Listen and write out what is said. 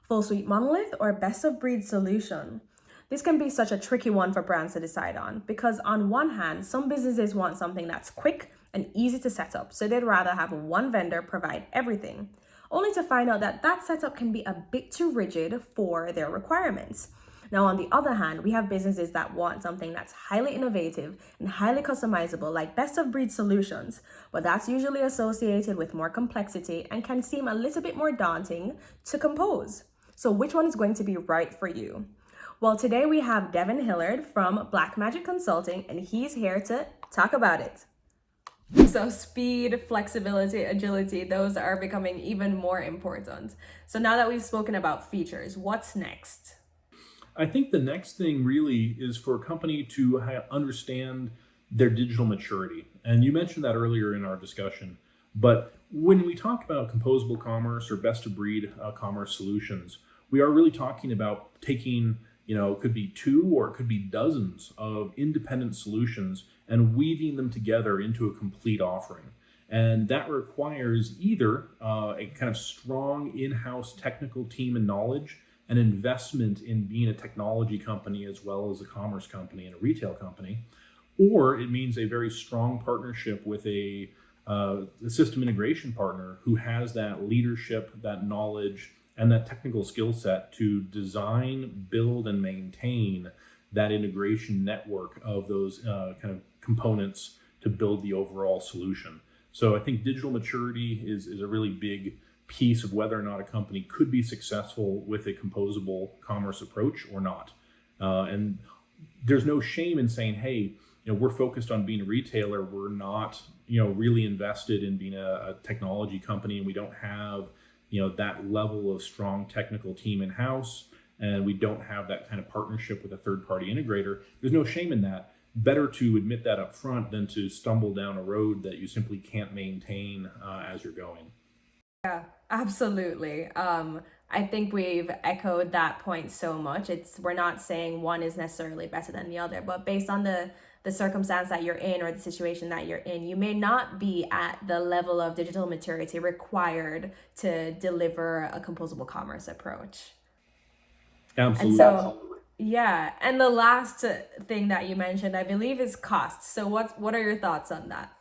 Full Suite Monolith or best of breed solution? This can be such a tricky one for brands to decide on because on one hand, some businesses want something that's quick and easy to set up, so they'd rather have one vendor provide everything, only to find out that that setup can be a bit too rigid for their requirements. Now, on the other hand, we have businesses that want something that's highly innovative and highly customizable, like best of breed solutions, but that's usually associated with more complexity and can seem a little bit more daunting to compose. So which one is going to be right for you? Well, today we have Devon Hillard from Black Magic Consulting, and he's here to talk about it. So speed, flexibility, agility, those are becoming even more important. So now that we've spoken about features, what's next? I think the next thing really is for a company to understand their digital maturity. And you mentioned that earlier in our discussion. But when we talk about composable commerce or best of breed commerce solutions, we are really talking about taking, it could be two or it could be dozens of independent solutions and weaving them together into a complete offering. And that requires either a kind of strong in-house technical team and knowledge, an investment in being a technology company as well as a commerce company and a retail company, or it means a very strong partnership with a system integration partner who has that leadership, that knowledge, and that technical skill set to design, build, and maintain that integration network of those kind of components to build the overall solution. So I think digital maturity is a really big piece of whether or not a company could be successful with a composable commerce approach or not. And there's no shame in saying, hey, we're focused on being a retailer. We're not, really invested in being a technology company, and we don't have, that level of strong technical team in-house, and we don't have that kind of partnership with a third-party integrator. There's no shame in that. Better to admit that up front than to stumble down a road that you simply can't maintain as you're going. Yeah, absolutely. I think we've echoed that point so much. We're not saying one is necessarily better than the other, but based on the circumstance that you're in or the situation that you're in, you may not be at the level of digital maturity required to deliver a composable commerce approach. Absolutely. And so, yeah. And the last thing that you mentioned, I believe, is cost. So what are your thoughts on that?